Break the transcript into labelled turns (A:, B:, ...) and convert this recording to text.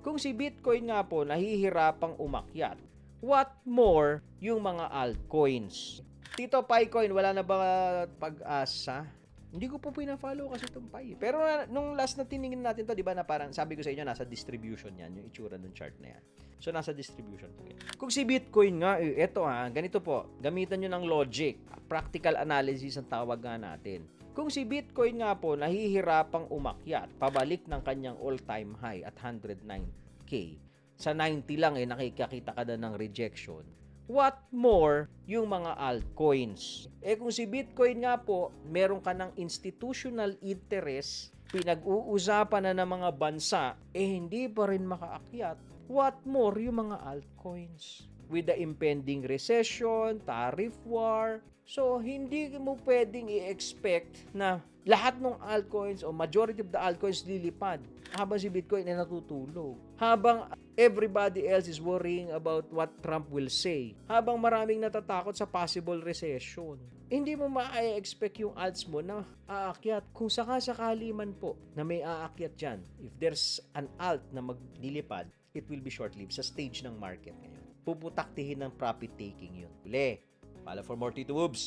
A: Kung si Bitcoin nga po nahihirapang umakyat, what more yung mga altcoins? Tito Picoin, wala na ba pag-asa? Hindi ko po pina-follow kasi itong Pi. Pero nung last na tiningin natin to, di ba na parang sabi ko sa inyo, nasa distribution yan, yung itsura ng chart na yan. So, nasa distribution po yan. Kung si Bitcoin nga, eto ganito po, gamitan nyo ng logic. Practical analysis ang tawag nga natin. Kung si Bitcoin nga po nahihirapang umakyat, pabalik ng kanyang all-time high at 109K, sa 90 lang nakikita ka na ng rejection. What more yung mga altcoins? Kung si Bitcoin nga po, meron ka ng institutional interest, pinag-uusapan na ng mga bansa, hindi pa rin makaakyat. What more yung mga altcoins? With the impending recession, tariff war, so hindi mo pwedeng i-expect na lahat ng altcoins o majority of the altcoins lilipad habang si Bitcoin ay natutulog. Habang everybody else is worrying about what Trump will say. Habang maraming natatakot sa possible recession. Hindi mo ma-expect yung alts mo na aakyat. Kung sakasakali man po na may aakyat dyan, if there's an alt na maglilipad, it will be short-lived sa stage ng market ngayon. Puputaktihin ng profit taking yun. Follow for more Tito Moves!